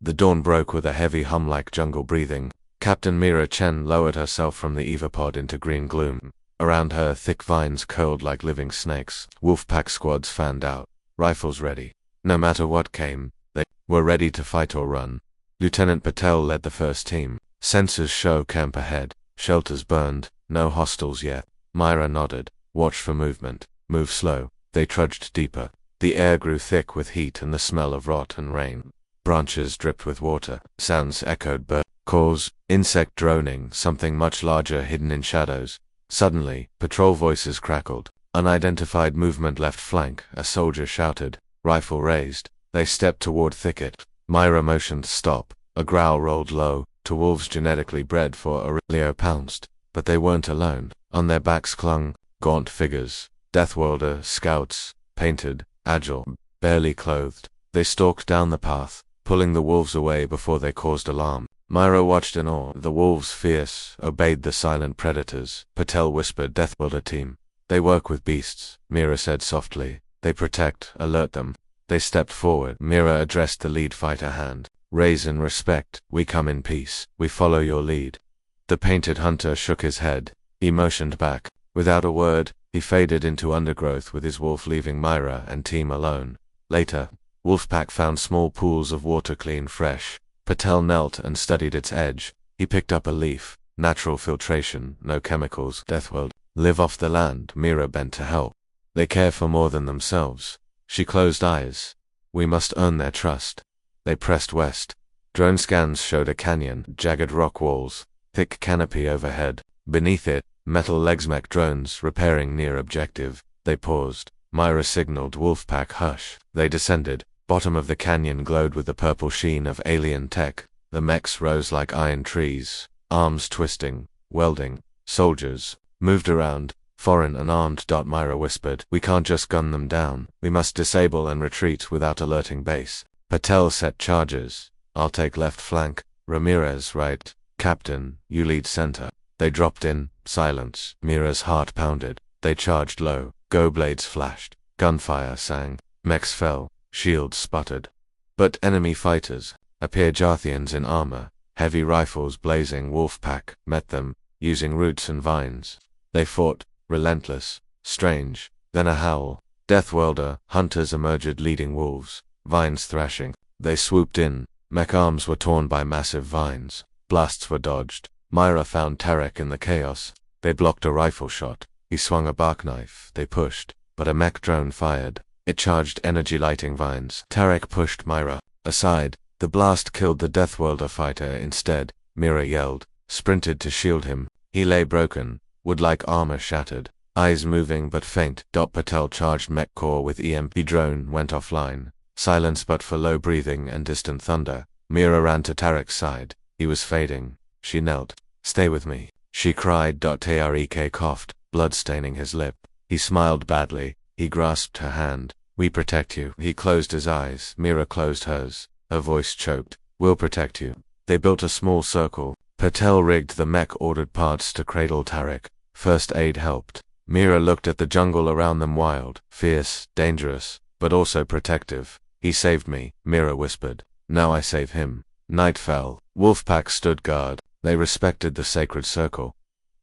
The dawn broke with a heavy hum like jungle breathing. Captain Mira Chen lowered herself from the Evapod into green gloom. Around her, thick vines curled like living snakes. Wolfpack squads fanned out, rifles ready. No matter what came, they were ready to fight or run. Lieutenant Patel led the first team. Sensors show camp ahead. Shelters burned. No hostiles yet. Myra nodded. Watch for movement. Move slow. They trudged deeper. The air grew thick with heat and the smell of rot and rain. Branches dripped with water. Sounds echoed bird calls, insect droning, something much larger hidden in shadows. Suddenly, patrol voices crackled. Unidentified movement left flank. A soldier shouted. Rifle raised. They stepped toward thicket. Myra motioned stop. A growl rolled low. Two wolves genetically bred for Aurelio pounced. But they weren't alone. On their backs clung gaunt figures. Deathworlder scouts, painted, agile, barely clothed. They stalked down the path, pulling the wolves away before they caused alarm. Myra watched in awe. The wolves, fierce, obeyed the silent predators. Patel whispered, Deathworlder team. They work with beasts, Mira said softly. They protect, alert them. They stepped forward. Mira addressed the lead fighter hand. Raise in respect. We come in peace. We follow your lead. The painted hunter shook his head. He motioned back. Without a word, he faded into undergrowth with his wolf leaving Myra and team alone. Later, Wolfpack found small pools of water clean fresh. Patel knelt and studied its edge. He picked up a leaf. Natural filtration, no chemicals. Deathworld. Live off the land. Mira bent to help. They care for more than themselves. She closed eyes. We must earn their trust. They pressed west. Drone scans showed a canyon, jagged rock walls, thick canopy overhead. Beneath it, metal legsmech drones repairing near objective. They paused. Myra signaled Wolfpack hush. They descended. Bottom of the canyon glowed with the purple sheen of alien tech. The mechs rose like iron trees, arms twisting, welding. Soldiers moved around, foreign and armed. Myra whispered, we can't just gun them down. We must disable and retreat without alerting base. Patel set charges. I'll take left flank. Ramirez right. Captain, you lead center. They dropped in. Silence. Mira's heart pounded. They charged low. Go blades flashed. Gunfire sang. Mechs fell. Shields sputtered. But enemy fighters, Apir-Jathians in armor, heavy rifles blazing. Wolfpack met them, using roots and vines. They fought, relentless, strange. Then a howl. Deathworlder, hunters emerged leading wolves, vines thrashing. They swooped in. Mech arms were torn by massive vines. Blasts were dodged. Myra found Tarek in the chaos. They blocked a rifle shot. He swung a bark knife. They pushed, but a mech drone fired. It charged energy lighting vines. Tarek pushed Myra aside. The blast killed the Deathworlder fighter instead. Mira yelled, sprinted to shield him. He lay broken, wood-like armor shattered, eyes moving but faint. Patel charged mech core with EMP. Drone went offline. Silence but for low breathing and distant thunder. Mira ran to Tarek's side. He was fading. She knelt. Stay with me, she cried. Tarek coughed, blood staining his lip. He smiled badly. He grasped her hand. We protect you. He closed his eyes. Mira closed hers. Her voice choked. We'll protect you. They built a small circle. Patel rigged the mech, ordered parts to cradle Tarek. First aid helped. Mira looked at the jungle around them, wild, fierce, dangerous, but also protective. He saved me, Mira whispered. Now I save him. Night fell. Wolfpack stood guard. They respected the sacred circle.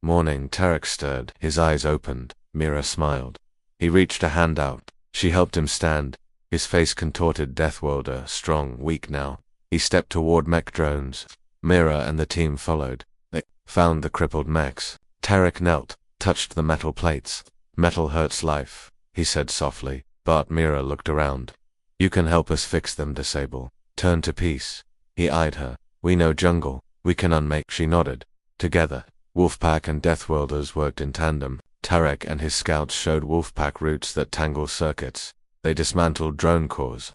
Morning. Tarek stirred. His eyes opened. Mira smiled. He reached a hand out. She helped him stand. His face contorted. Deathworlder, strong, weak now. He stepped toward mech drones. Mira and the team followed. They found the crippled mechs. Tarek knelt, touched the metal plates. Metal hurts life, he said softly. But Mira looked around. You can help us fix them. Disable. Turn to peace. He eyed her. We know jungle. We can unmake. She nodded. Together, Wolfpack and Deathworlders worked in tandem. Tarek and his scouts showed Wolfpack routes that tangle circuits. They dismantled drone cores.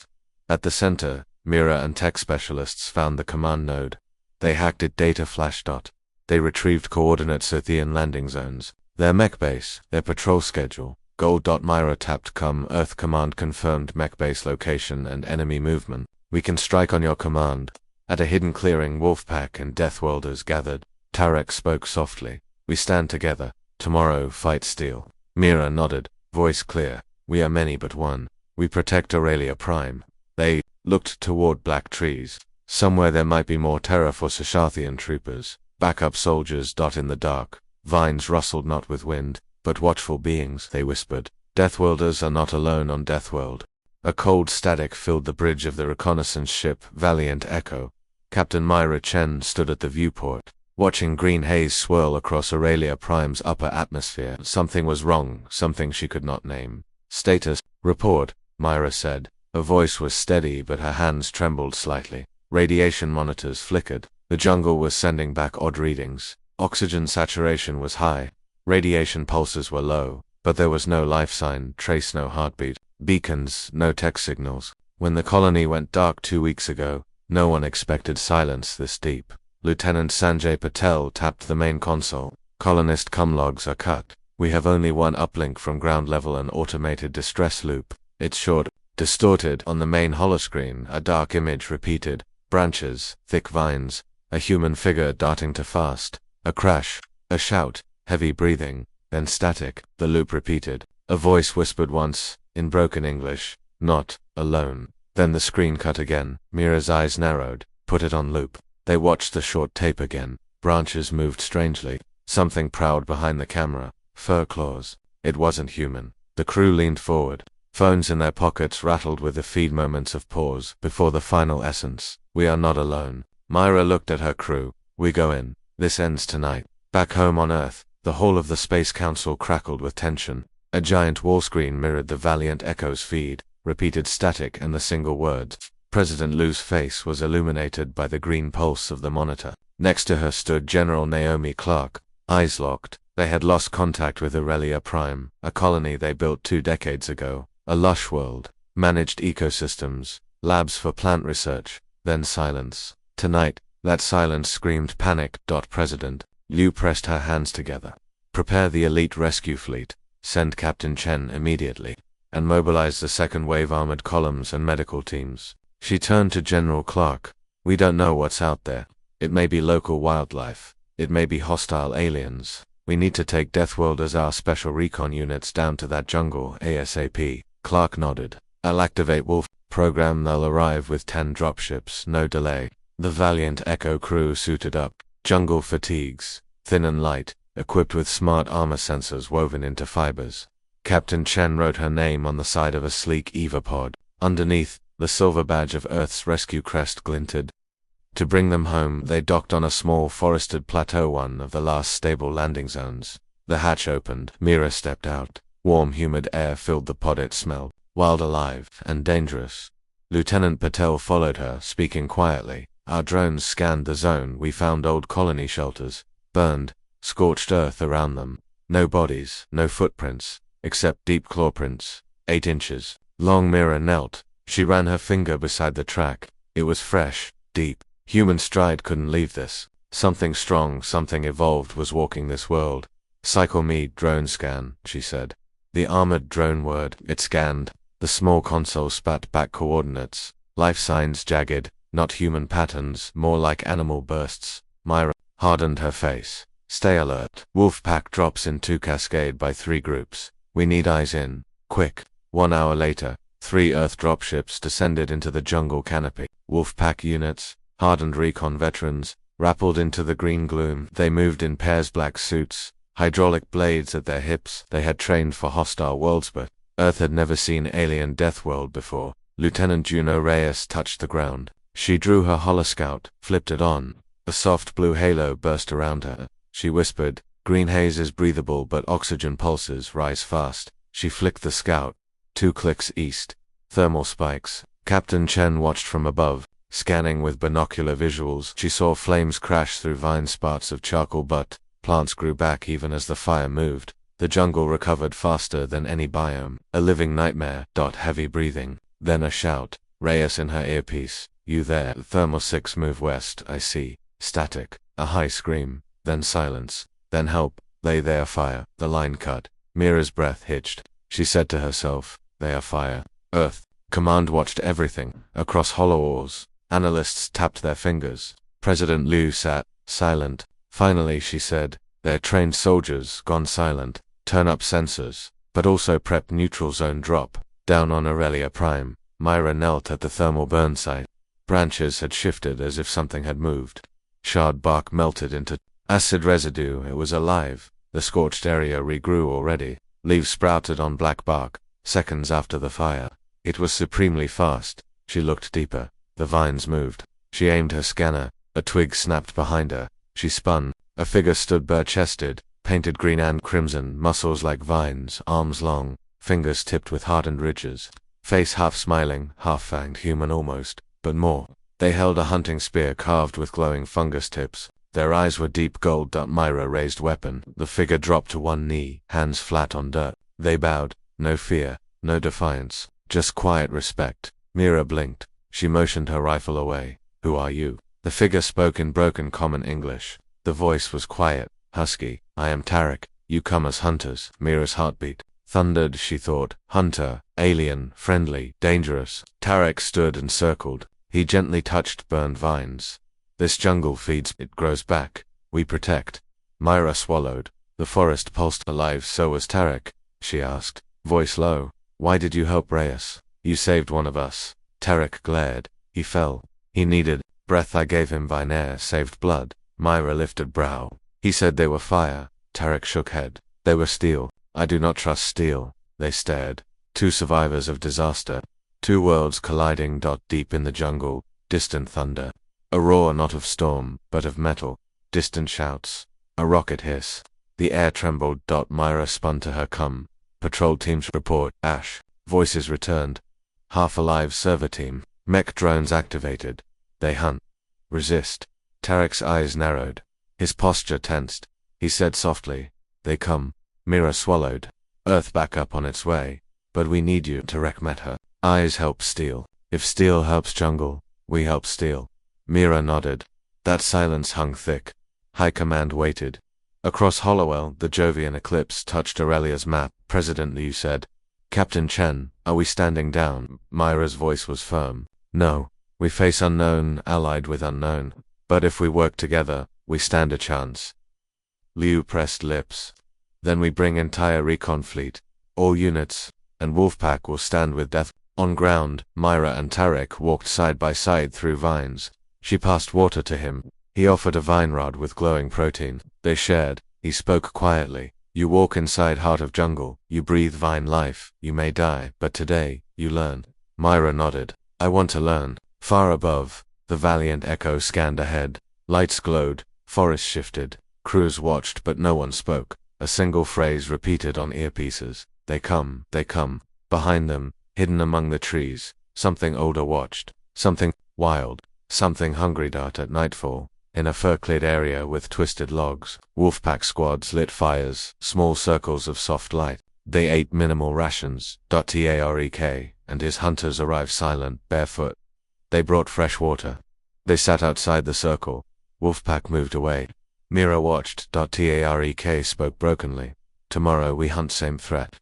At the center, Mira and tech specialists found the command node. They hacked it. Data flash. They retrieved coordinates. Earthian landing zones, their mech base, their patrol schedule. Gold. Myra tapped Earth command confirmed mech base location and enemy movement. We can strike on your command. At a hidden clearing, Wolfpack and Deathworlders gathered. Tarek spoke softly. We stand together. Tomorrow, fight steel. Mira nodded, voice clear. We are many but one. We protect Aurelia Prime. They looked toward black trees. Somewhere there might be more terror for Sashathian troopers. Backup soldiers dot in the dark. Vines rustled not with wind, but watchful beings, they whispered. Deathworlders are not alone on Deathworld. A cold static filled the bridge of the reconnaissance ship Valiant Echo. Captain Myra Chen stood at the viewport, watching green haze swirl across Aurelia Prime's upper atmosphere. Something was wrong, something she could not name. Status, report, Myra said. Her voice was steady, but her hands trembled slightly. Radiation monitors flickered. The jungle was sending back odd readings. Oxygen saturation was high. Radiation pulses were low, but there was no life sign, trace no heartbeat. Beacons, no tech signals. When the colony went dark 2 weeks ago, no one expected silence this deep. Lieutenant Sanjay Patel tapped the main console. Colonist comlogs are cut. We have only one uplink from ground level, an automated distress loop. It's short, distorted. On the main holoscreen, a dark image repeated. Branches, thick vines, a human figure darting too fast. A crash, a shout, heavy breathing, then static. The loop repeated. A voice whispered once, in broken English, "Not alone." Then the screen cut again. Mira's eyes narrowed. Put it on loop. They watched the short tape again. Branches moved strangely. Something prowled behind the camera. Fur claws. It wasn't human. The crew leaned forward. Phones in their pockets rattled with the feed moments of pause before the final essence. We are not alone. Myra looked at her crew. We go in. This ends tonight. Back home on Earth, the whole of the Space Council crackled with tension. A giant wall screen mirrored the Valiant Echo's feed, repeated static and the single words. President Liu's face was illuminated by the green pulse of the monitor. Next to her stood General Naomi Clark, eyes locked. They had lost contact with Aurelia Prime, a colony they built 2 decades ago. A lush world, managed ecosystems, labs for plant research, then silence. Tonight, that silence screamed panic. President Liu pressed her hands together. Prepare the elite rescue fleet, send Captain Chen immediately, and mobilize the second wave armored columns and medical teams. She turned to General Clark. We don't know what's out there. It may be local wildlife. It may be hostile aliens. We need to take Deathworlders, our special recon units, down to that jungle ASAP. Clark nodded. I'll activate Wolf program. They'll arrive with 10 dropships, no delay. The Valiant Echo crew suited up. Jungle fatigues, thin and light, equipped with smart armor sensors woven into fibers. Captain Chen wrote her name on the side of a sleek Eva pod. Underneath, the silver badge of Earth's rescue crest glinted. To bring them home, they docked on a small forested plateau, one of the last stable landing zones. The hatch opened. Mira stepped out. Warm, humid air filled the pod. It smelled wild, alive, and dangerous. Lieutenant Patel followed her, speaking quietly. Our drones scanned the zone. We found old colony shelters, burned, scorched earth around them. No bodies, no footprints, except deep claw prints, 8 inches long. Mira knelt. She ran her finger beside the track. It was fresh, deep. Human stride couldn't leave this. Something strong, something evolved was walking this world. Cycle me drone scan, she said. The armored drone word. It scanned. The small console spat back coordinates. Life signs jagged, not human patterns, more like animal bursts. Myra hardened her face. Stay alert. Wolfpack drops in 2 cascade by 3 groups. We need eyes in. Quick. 1 hour later, 3 Earth dropships descended into the jungle canopy. Wolfpack units, hardened recon veterans, rappelled into the green gloom. They moved in pairs, black suits, hydraulic blades at their hips. They had trained for hostile worlds, but Earth had never seen alien Deathworld before. Lieutenant Juno Reyes touched the ground. She drew her holoscout, flipped it on. A soft blue halo burst around her. She whispered, "Green haze is breathable, but oxygen pulses rise fast." She flicked the scout. 2 clicks east. Thermal spikes. Captain Chen watched from above, scanning with binocular visuals. She saw flames crash through vine spots of charcoal, but plants grew back even as the fire moved. The jungle recovered faster than any biome. A living nightmare. Heavy breathing. Then a shout. Reyes in her earpiece. You there? Thermal 6, move west. I see. Static. A high scream. Then silence. Then help. They are fire. The line cut. Mira's breath hitched. She said to herself, they are fire. Earth. Command watched everything. Across hollow walls. Analysts tapped their fingers. President Liu sat, silent. Finally she said, they're trained soldiers, gone silent. Turn up sensors, but also prep neutral zone drop. Down on Aurelia Prime. Myra knelt at the thermal burn site. Branches had shifted as if something had moved. Charred bark melted into acid residue. It was alive. The scorched area regrew already. Leaves sprouted on black bark, seconds after the fire. It was supremely fast. She looked deeper. The vines moved. She aimed her scanner. A twig snapped behind her. She spun. A figure stood bare-chested, painted green and crimson, muscles like vines, arms long, fingers tipped with hardened ridges. Face half smiling, half fanged, human almost, but more. They held a hunting spear carved with glowing fungus tips. Their eyes were deep gold. Myra raised weapon. The figure dropped to one knee, hands flat on dirt. They bowed. No fear, no defiance, just quiet respect. Mira blinked. She motioned her rifle away. "Who are you?" The figure spoke in broken common English. The voice was quiet, husky. "I am Tarek. You come as hunters." Mira's heartbeat thundered. She thought, hunter, alien, friendly, dangerous. Tarek stood and circled. He gently touched burned vines. "This jungle feeds, it grows back. We protect." Myra swallowed. The forest pulsed alive. "So was Tarek?" she asked, voice low. "Why did you help Reyes? You saved one of us." Tarek glared. "He fell. He needed breath. I gave him Vinair, saved blood." Myra lifted brow. "He said they were fire." Tarek shook head. "They were steel. I do not trust steel." They stared. Two survivors of disaster. Two worlds colliding. Deep in the jungle, distant thunder. A roar not of storm, but of metal. Distant shouts. A rocket hiss. The air trembled. Myra spun to her. "Come. Patrol teams report." Ash. Voices returned. "Half-alive server team. Mech drones activated. They hunt. Resist." Tarek's eyes narrowed. His posture tensed. He said softly, "They come." Mira swallowed. "Earth back up on its way. But we need you." Tarek met her. "Eyes help steel. If steel helps jungle, we help steel." Mira nodded. That silence hung thick. High Command waited. Across Hollowell, the Jovian eclipse touched Aurelia's map. "President Liu said." "Captain Chen, are we standing down?" Myra's voice was firm. "No. We face unknown, allied with unknown. But if we work together, we stand a chance." Liu pressed lips. "Then we bring entire recon fleet. All units, and Wolfpack will stand with Death." On ground, Myra and Tarek walked side by side through vines. She passed water to him. He offered a vine rod with glowing protein. They shared. He spoke quietly. "You walk inside heart of jungle. You breathe vine life. You may die, but today, you learn." Myra nodded. "I want to learn." Far above, the valiant echo scanned ahead. Lights glowed. Forests shifted. Crews watched, but no one spoke. A single phrase repeated on earpieces. "They come, they come." Behind them, hidden among the trees, something older watched. Something wild. Something hungry. At nightfall, in a fur-clad area with twisted logs, Wolfpack squads lit fires, small circles of soft light. They ate minimal rations. Tarek and his hunters arrived silent, barefoot. They brought fresh water. They sat outside the circle. Wolfpack moved away. Mira watched. Tarek spoke brokenly. "Tomorrow we hunt same threat."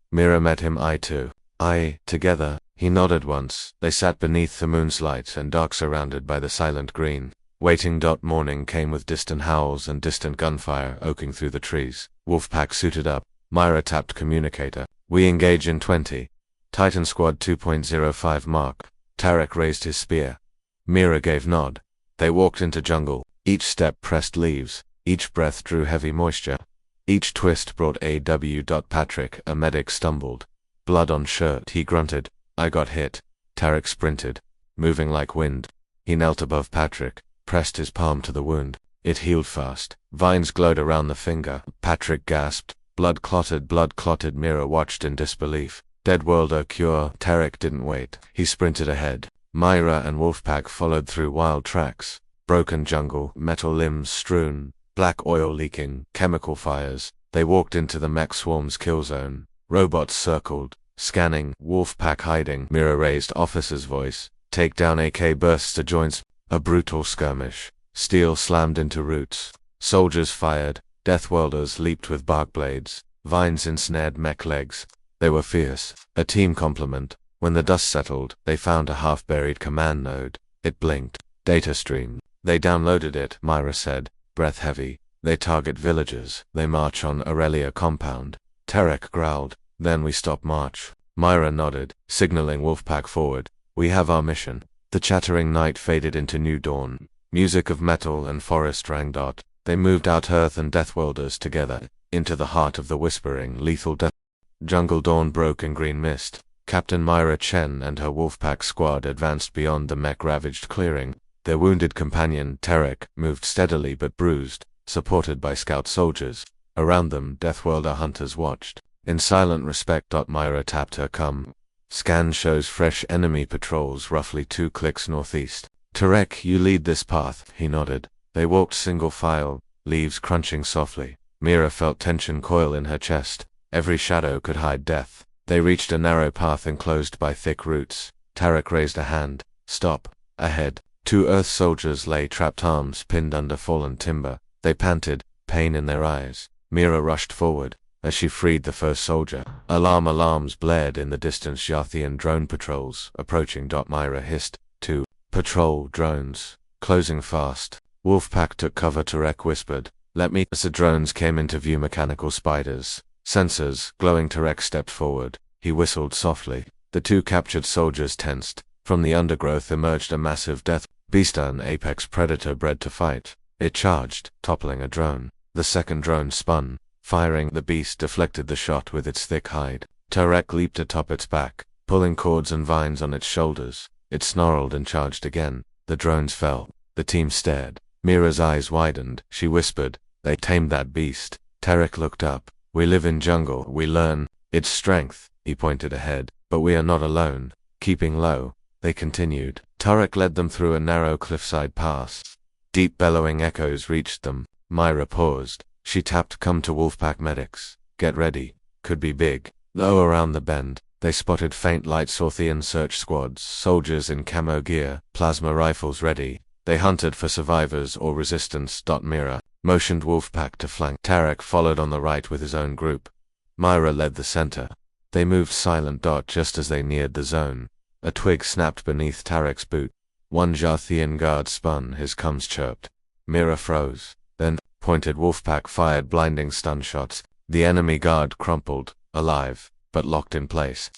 Mira met him eye to eye. Together, he nodded once. They sat beneath the moon's light and dark, surrounded by the silent green. Waiting. Morning came with distant howls and distant gunfire echoing through the trees. Wolfpack suited up. Myra tapped communicator. "We engage in 20. Titan Squad 2.05 mark." Tarek raised his spear. Mira gave nod. They walked into jungle. Each step pressed leaves. Each breath drew heavy moisture. Each twist brought AW. Patrick, a medic, stumbled. Blood on shirt. He grunted. "I got hit." Tarek sprinted, moving like wind. He knelt above Patrick, pressed his palm to the wound. It healed fast. Vines glowed around the finger. Patrick gasped. Blood clotted, blood clotted. Mira watched in disbelief. Deadworlder cure. Tarek didn't wait. He sprinted ahead. Myra and Wolfpack followed through wild tracks. Broken jungle, metal limbs strewn, black oil leaking, chemical fires. They walked into the mech swarm's kill zone. Robots circled, scanning, Wolfpack hiding. Mira raised officer's voice. "Take down AK bursts to joints." A brutal skirmish. Steel slammed into roots. Soldiers fired. Deathworlders leaped with bark blades. Vines ensnared mech legs. They were fierce. A team complement. When the dust settled, they found a half-buried command node. It blinked. Data stream. They downloaded it, Myra said, breath heavy. They target villagers. They march on Aurelia compound. Tarek growled. "Then we stop march." Myra nodded, signaling Wolfpack forward. "We have our mission." The chattering night faded into new dawn. Music of metal and forest rang. They moved out Earth and Deathworlders together, into the heart of the whispering, lethal death. Jungle dawn broke in green mist. Captain Myra Chen and her Wolfpack squad advanced beyond the mech-ravaged clearing. Their wounded companion, Tarek, moved steadily but bruised, supported by scout soldiers. Around them, Deathworlder hunters watched. In silent respect. Myra tapped her scan shows fresh enemy patrols roughly 2 clicks northeast. Tarek, you lead this path, he nodded. They walked single file, leaves crunching softly. Myra felt tension coil in her chest. Every shadow could hide death. They reached a narrow path enclosed by thick roots. Tarek raised a hand. Stop. Ahead. 2 Earth soldiers lay trapped, arms pinned under fallen timber. They panted, pain in their eyes. Myra rushed forward. As she freed the first soldier, alarms blared in the distance. Yathian drone patrols approaching. Myra hissed. 2 patrol drones, closing fast. Wolfpack took cover. Tarek whispered, let me. As the drones came into view, mechanical spiders, sensors glowing. Tarek stepped forward. He whistled softly. The 2 captured soldiers tensed. From the undergrowth emerged a massive death beast, an apex predator bred to fight. It charged, toppling a drone. The second drone spun, firing. The beast deflected the shot with its thick hide. Tarek leaped atop its back, pulling cords and vines on its shoulders. It snarled and charged again. The drones fell. The team stared. Myra's eyes widened. She whispered, they tamed that beast. Tarek looked up. We live in jungle. We learn its strength. He pointed ahead. But we are not alone. Keeping low. They continued. Tarek led them through a narrow cliffside pass. Deep bellowing echoes reached them. Myra paused. She tapped, come to Wolfpack medics. Get ready. Could be big. Low around the bend, they spotted faint light Sorthian search squads, soldiers in camo gear, plasma rifles ready. They hunted for survivors or resistance. Myra motioned Wolfpack to flank. Tarek followed on the right with his own group. Myra led the center. They moved silent. Just as they neared the zone, a twig snapped beneath Tarek's boot. One Jarthian guard spun, his comms chirped. Myra froze. Then, pointed. Wolfpack fired blinding stun shots. The enemy guard crumpled, alive, but locked in place.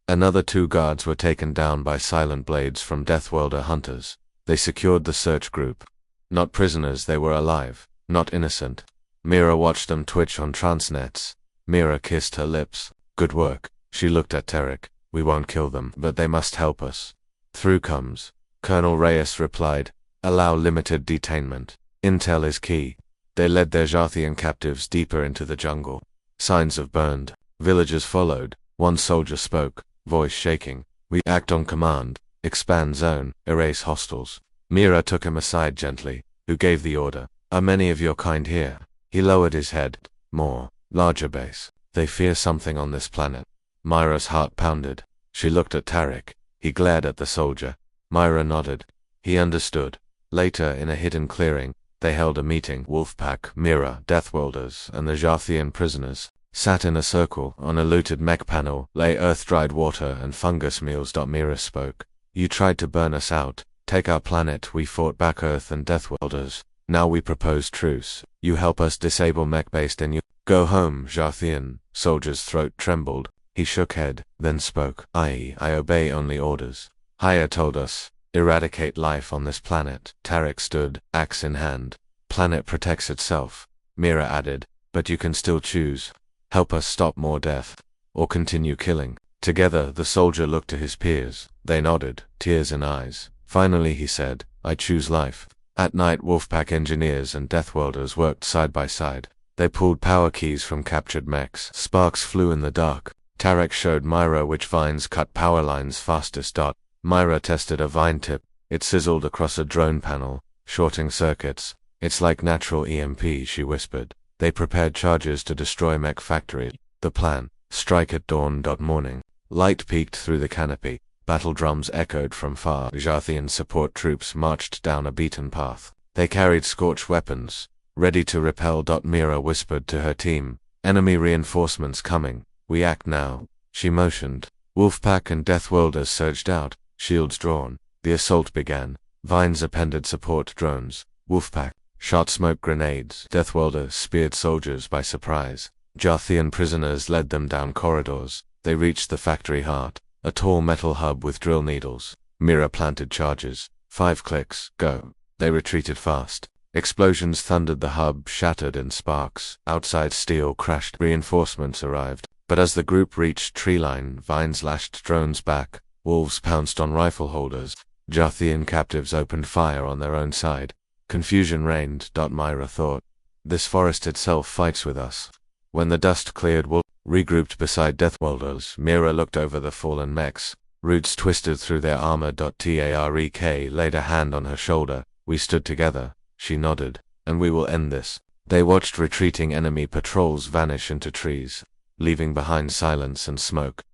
Another 2 guards were taken down by silent blades from Deathworlder hunters. They secured the search group. Not prisoners, they were alive, not innocent. Myra watched them twitch on transnets. Myra kissed her lips. Good work. She looked at Tarek. We won't kill them, but they must help us. Through comes. Colonel Reyes replied, allow limited detainment. Intel is key. They led their Jarthian captives deeper into the jungle. Signs of burned. Villagers followed. One soldier spoke, voice shaking. We act on command. Expand zone. Erase hostiles. Myra took him aside gently. Who gave the order? Are many of your kind here? He lowered his head. More. Larger base. They fear something on this planet. Myra's heart pounded. She looked at Tarek. He glared at the soldier. Myra nodded. He understood. Later, in a hidden clearing, they held a meeting. Wolfpack, Myra, Deathworlders, and the Jarthian prisoners sat in a circle. On a looted mech panel lay earth-dried water and fungus meals. Myra spoke. You tried to burn us out, take our planet. We fought back, Earth and Deathworlders. Now we propose truce. You help us disable mech-based and you go home. Jarthian soldier's throat trembled. He shook head, then spoke. I obey only orders. Haya told us, eradicate life on this planet. Tarek stood, axe in hand. Planet protects itself. Myra added, but you can still choose. Help us stop more death, or continue killing. Together, the soldier looked to his peers. They nodded, tears in eyes. Finally he said, I choose life. At night, Wolfpack engineers and Deathworlders worked side by side. They pulled power keys from captured mechs. Sparks flew in the dark. Tarek showed Myra which vines cut power lines fastest. Myra tested a vine tip. It sizzled across a drone panel, shorting circuits. It's like natural EMP, she whispered. They prepared charges to destroy mech factory. The plan, strike at dawn. Morning. Light peeked through the canopy. Battle drums echoed from far. Jarthian support troops marched down a beaten path. They carried scorched weapons, ready to repel. Myra whispered to her team, enemy reinforcements coming. We act now. She motioned. Wolfpack and Deathworlders surged out, shields drawn. The assault began. Vines appended support drones. Wolfpack shot smoke grenades. Deathworlders speared soldiers by surprise. Jarthian prisoners led them down corridors. They reached the factory heart, a tall metal hub with drill needles. Mira planted charges. 5 clicks. Go. They retreated fast. Explosions thundered, the hub shattered in sparks. Outside steel crashed. Reinforcements arrived. But as the group reached treeline, vines lashed drones back. Wolves pounced on rifle holders. Jathian captives opened fire on their own side. Confusion reigned. Myra thought. This forest itself fights with us. When the dust cleared, Wolf regrouped beside Deathworlders. Mira looked over the fallen mechs. Roots twisted through their armor. Tarek laid a hand on her shoulder. We stood together. She nodded. And we will end this. They watched retreating enemy patrols vanish into trees, leaving behind silence and smoke.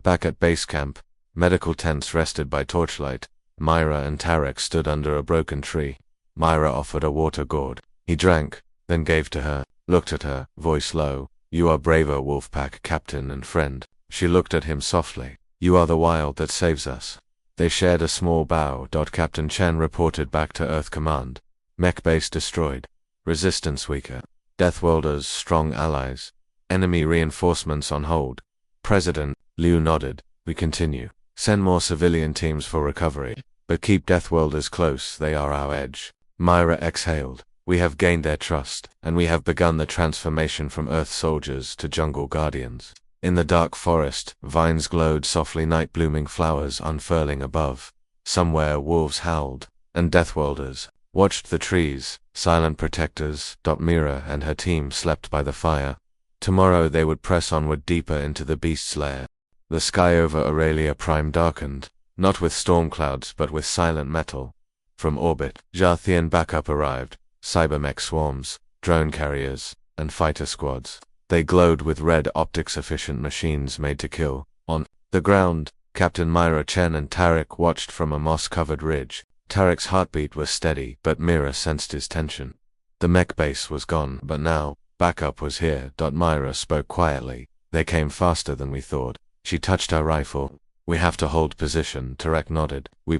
Back at base camp, medical tents rested by torchlight. Myra and Tarek stood under a broken tree. Myra offered a water gourd. He drank, then gave to her, looked at her, voice low. You are braver, Wolfpack captain and friend. She looked at him softly. You are the wild that saves us. They shared a small bow. Captain Chen reported back to Earth Command. Mech base destroyed. Resistance weaker. Deathworlders strong allies. Enemy reinforcements on hold. President Liu nodded. We continue. Send more civilian teams for recovery. But keep Deathworlders close, they are our edge. Myra exhaled. We have gained their trust, and we have begun the transformation from Earth soldiers to jungle guardians. In the dark forest, vines glowed softly, night-blooming flowers unfurling above. Somewhere wolves howled, and Deathworlders watched the trees, silent protectors. Mira and her team slept by the fire. Tomorrow they would press onward deeper into the beast's lair. The sky over Aurelia Prime darkened, not with storm clouds but with silent metal. From orbit, Jathian backup arrived. Cybermech swarms, drone carriers, and fighter squads. They glowed with red optics-efficient machines made to kill. On the ground, Captain Myra Chen and Tarek watched from a moss-covered ridge. Tarek's heartbeat was steady, but Mira sensed his tension. The mech base was gone, but now, backup was here. Myra spoke quietly. They came faster than we thought. She touched her rifle. We have to hold position. Tarek nodded. We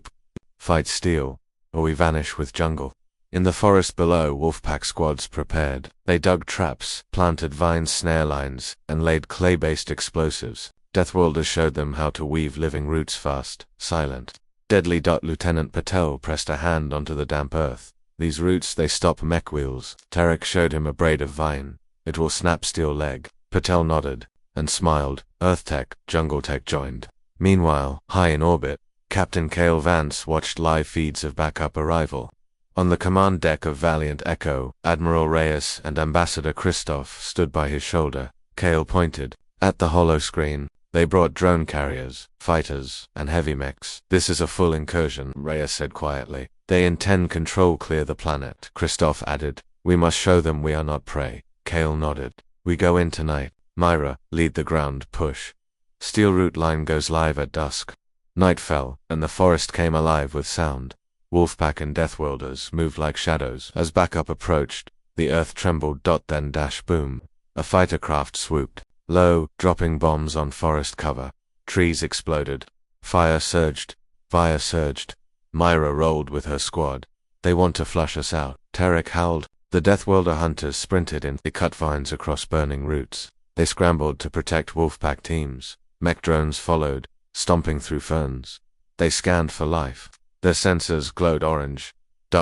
fight steel, or we vanish with jungle. In the forest below, Wolfpack squads prepared. They dug traps, planted vine snare lines, and laid clay-based explosives. Deathworlders showed them how to weave living roots fast, silent. Deadly. Lieutenant Patel pressed a hand onto the damp earth. These roots, they stop mech wheels. Tarek showed him a braid of vine. It will snap steel leg. Patel nodded and smiled. Earth Tech, Jungle Tech joined. Meanwhile, high in orbit, Captain Cale Vance watched live feeds of backup arrival. On the command deck of Valiant Echo, Admiral Reyes and Ambassador Christoph stood by his shoulder. Cale pointed. At the holoscreen, they brought drone carriers, fighters, and heavy mechs. This is a full incursion, Reyes said quietly. They intend control clear the planet, Christoph added. We must show them we are not prey. Cale nodded. We go in tonight. Myra, lead the ground push. Steel route line goes live at dusk. Night fell, and the forest came alive with sound. Wolfpack and Deathworlders moved like shadows. As backup approached, the earth trembled. Then dash boom. A fighter craft swooped. Low, dropping bombs on forest cover. Trees exploded. Fire surged. Fire surged. Myra rolled with her squad. They want to flush us out. Tarek howled. The Deathworlder hunters sprinted in. They cut vines across burning roots. They scrambled to protect Wolfpack teams. Mech drones followed, stomping through ferns. They scanned for life. Their sensors glowed orange.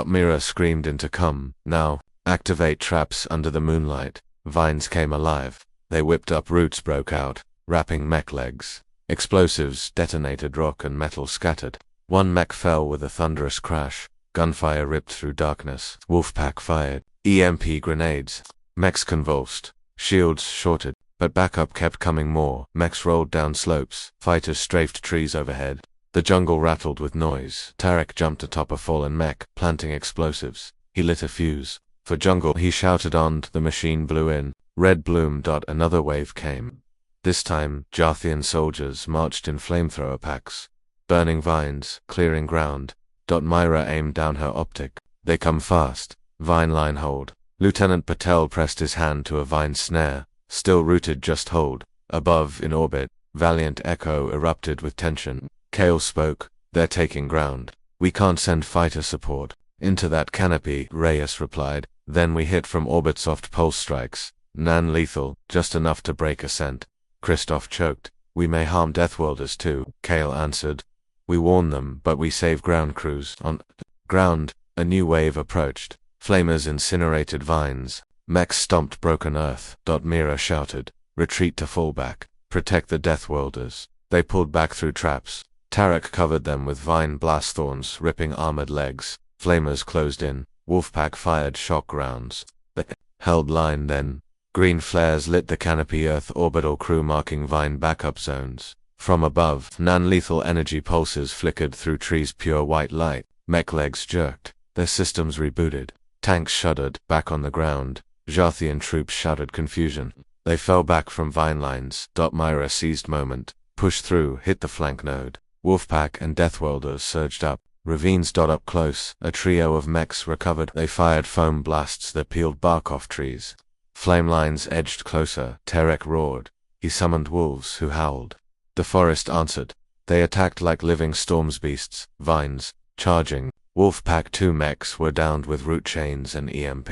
Mira screamed into come. Now, activate traps under the moonlight. Vines came alive. They whipped up, roots broke out, wrapping mech legs. Explosives detonated, rock and metal scattered. One mech fell with a thunderous crash. Gunfire ripped through darkness. Wolfpack fired EMP grenades. Mechs convulsed. Shields shorted, but backup kept coming. More mechs rolled down slopes. Fighters strafed trees overhead. The jungle rattled with noise. Tarek jumped atop a fallen mech, planting explosives. He lit a fuse. For jungle, he shouted on. The machine blew in. Red bloom. Another wave came. This time, Jathian soldiers marched in flamethrower packs, burning vines, clearing ground. Myra aimed down her optic. They come fast. Vine line hold. Lieutenant Patel pressed his hand to a vine snare. Still rooted, just hold. Above, in orbit, Valiant Echo erupted with tension. Cale spoke. They're taking ground. We can't send fighter support into that canopy, Reyes replied. Then we hit from orbit, soft pulse strikes. Non-lethal, just enough to break ascent. Christoph choked. We may harm Deathworlders too, Cale answered. We warn them, but we save ground crews. On ground, a new wave approached. Flamers incinerated vines. Mechs stomped broken earth. Mira shouted, retreat to fallback. Protect the Deathworlders. They pulled back through traps. Tarek covered them with vine blast thorns, ripping armored legs. Flamers closed in. Wolfpack fired shock rounds. They held line then. Green flares lit the canopy Earth orbital crew marking vine backup zones. From above, non-lethal energy pulses flickered through trees pure white light. Mech legs jerked. Their systems rebooted. Tanks shuddered, back on the ground. Jathian troops shouted confusion. They fell back from vine lines. Myra seized moment. Pushed through, hit the flank node. Wolfpack and Deathworlders surged up. Ravines up close. A trio of mechs recovered. They fired foam blasts that peeled bark off trees. Flame lines edged closer. Terek roared. He summoned wolves who howled. The forest answered. They attacked like living storms beasts, vines, charging. Wolfpack 2 mechs were downed with root chains and EMP.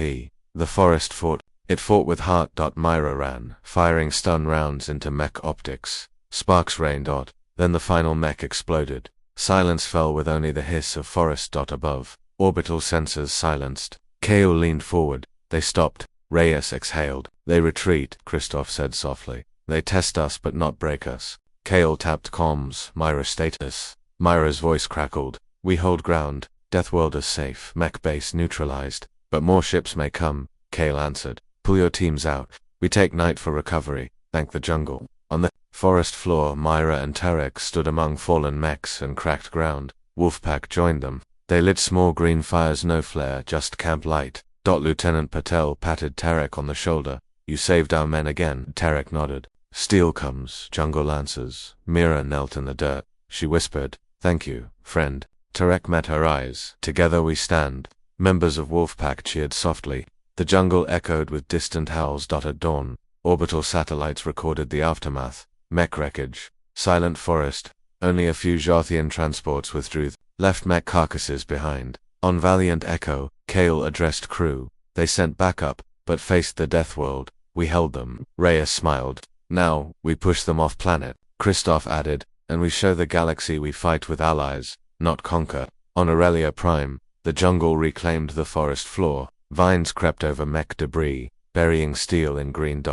The forest fought. It fought with heart. Myra ran, firing stun rounds into mech optics. Sparks rained. Then the final mech exploded. Silence fell with only the hiss of forest. Above. Orbital sensors silenced. Kale leaned forward. They stopped. Reyes exhaled. They retreat, Christoph said softly. They test us but not break us. Kale tapped comms. Myra status. Myra's voice crackled. We hold ground. Deathworlders safe. Mech base neutralized. But more ships may come, Kale answered. Pull your teams out. We take night for recovery. Thank the jungle. On the forest floor, Myra and Tarek stood among fallen mechs and cracked ground. Wolfpack joined them. They lit small green fires, no flare, just camp light. Lieutenant Patel patted Tarek on the shoulder. You saved our men again. Tarek nodded. Steel comes, jungle lancers. Mira knelt in the dirt. She whispered, thank you, friend. Tarek met her eyes. Together we stand. Members of Wolfpack cheered softly. The jungle echoed with distant howls. At dawn, orbital satellites recorded the aftermath. Mech wreckage. Silent forest. Only a few Jathian transports withdrew, left mech carcasses behind. On Valiant Echo, Kale addressed crew. They sent backup, but faced the death world. We held them. Reyes smiled. Now, we push them off planet. Christoph added, and we show the galaxy we fight with allies, not conquer. On Aurelia Prime, the jungle reclaimed the forest floor. Vines crept over mech debris, burying steel in green.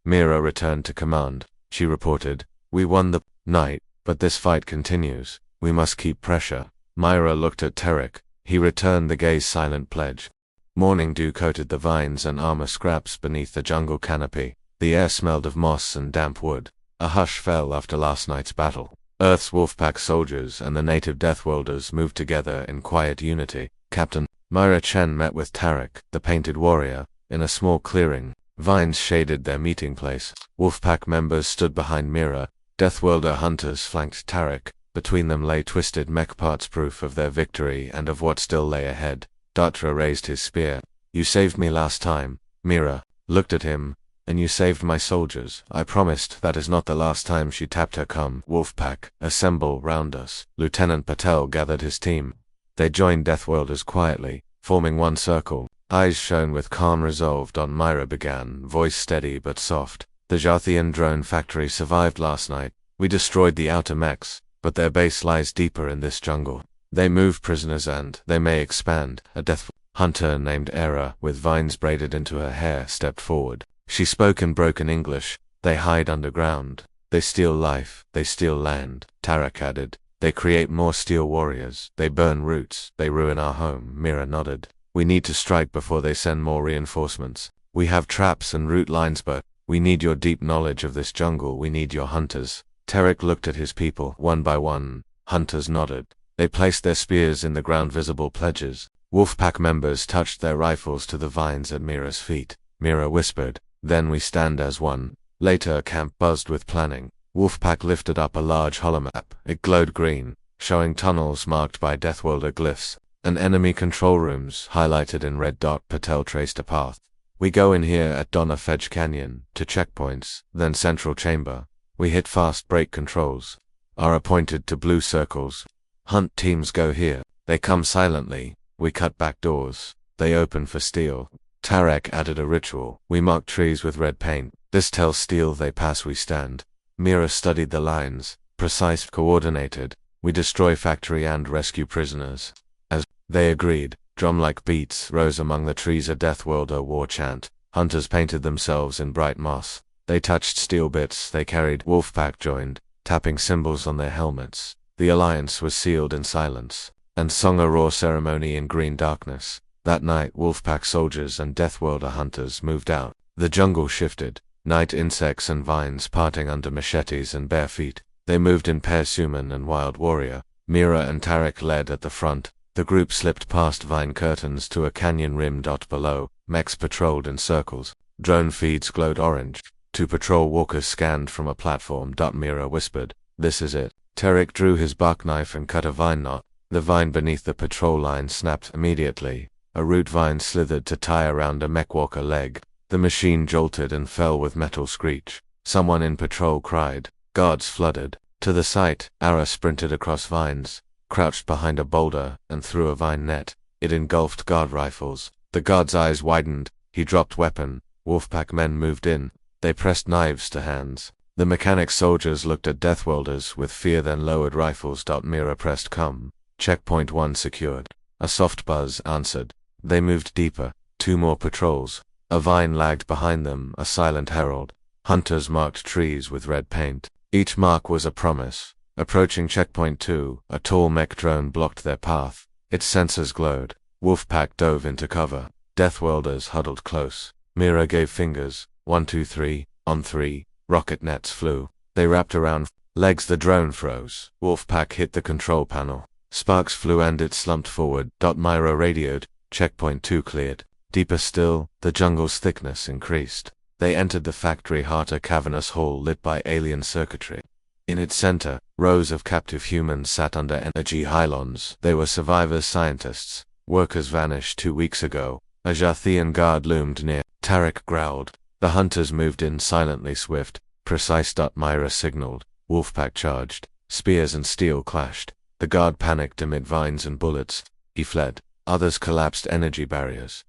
Mira returned to command. She reported, we won the night, but this fight continues. We must keep pressure. Myra looked at Tarek. He returned the gaze silent pledge. Morning dew coated the vines and armor scraps beneath the jungle canopy. The air smelled of moss and damp wood. A hush fell after last night's battle. Earth's Wolfpack soldiers and the native Deathworlders moved together in quiet unity. Captain Myra Chen met with Tarek, the painted warrior, in a small clearing. Vines shaded their meeting place. Wolfpack members stood behind Mira. Deathworlder hunters flanked Tarek. Between them lay twisted mech parts, proof of their victory and of what still lay ahead. Datra raised his spear. You saved me last time. Mira looked at him. And you saved my soldiers. I promised that is not the last time. She tapped her. Come, Wolfpack, assemble round us. Lieutenant Patel gathered his team. They joined Deathworlders quietly, forming one circle. Eyes shone with calm resolve. Myra began, voice steady but soft. The Jathian drone factory survived last night. We destroyed the outer mechs, but their base lies deeper in this jungle. They move prisoners and they may expand. A death hunter named Era, with vines braided into her hair, stepped forward. She spoke in broken English. They hide underground. They steal life. They steal land. Tarek added. They create more steel warriors. They burn roots. They ruin our home. Mira nodded. We need to strike before they send more reinforcements. We have traps and route lines, but we need your deep knowledge of this jungle. We need your hunters. Tarek looked at his people, one by one. Hunters nodded. They placed their spears in the ground, visible pledges. Wolfpack members touched their rifles to the vines at Mira's feet. Mira whispered, then we stand as one. Later, camp buzzed with planning. Wolfpack lifted up a large holomap. It glowed green, showing tunnels marked by Deathworlder glyphs, and enemy control rooms highlighted in red. Patel traced a path. We go in here at Donna Fedge Canyon, to checkpoints, then central chamber. We hit fast break controls. Are appointed to blue circles. Hunt teams go here. They come silently. We cut back doors. They open for steel. Tarek added a ritual. We mark trees with red paint. This tells steel they pass, we stand. Mira studied the lines. Precise, coordinated. We destroy factory and rescue prisoners. As they agreed, drum-like beats rose among the trees, a Deathworlder war chant. Hunters painted themselves in bright moss. They touched steel bits they carried. Wolfpack joined, tapping symbols on their helmets. The alliance was sealed in silence, and sung a raw ceremony in green darkness. That night, Wolfpack soldiers and Deathworlder hunters moved out. The jungle shifted, night insects and vines parting under machetes and bare feet. They moved in pairs, human and wild warrior. Mira and Tarek led at the front. The group slipped past vine curtains to a canyon rim. Below, mechs patrolled in circles. Drone feeds glowed orange. 2 patrol walkers scanned from a platform. Mira whispered, "This is it." Tarek drew his bark knife and cut a vine knot. The vine beneath the patrol line snapped immediately. A root vine slithered to tie around a mech walker leg. The machine jolted and fell with metal screech. Someone in patrol cried. Guards flooded. To the site, Ara sprinted across vines, crouched behind a boulder, and threw a vine net. It engulfed guard rifles. The guard's eyes widened. He dropped weapon. Wolfpack men moved in. They pressed knives to hands. The mechanic soldiers looked at Deathworlders with fear, then lowered rifles. Mira pressed come. Checkpoint 1 secured. A soft buzz answered. They moved deeper. 2 more patrols. A vine lagged behind them, a silent herald. Hunters marked trees with red paint. Each mark was a promise. Approaching checkpoint 2, a tall mech drone blocked their path. Its sensors glowed. Wolfpack dove into cover. Deathworlders huddled close. Mira gave fingers. 1, 2, 3. On 3. Rocket nets flew. They wrapped around legs. The drone froze. Wolfpack hit the control panel. Sparks flew and it slumped forward. Mira radioed. Checkpoint 2 cleared. Deeper still, the jungle's thickness increased. They entered the factory heart, a cavernous hall lit by alien circuitry. In its center, rows of captive humans sat under energy pylons. They were survivors, scientists. Workers vanished 2 weeks ago. A Jathian guard loomed near. Tarek growled. The hunters moved in silently, swift, precise. Mira signaled. Wolfpack charged. Spears and steel clashed. The guard panicked amid vines and bullets. He fled. Others collapsed energy barriers.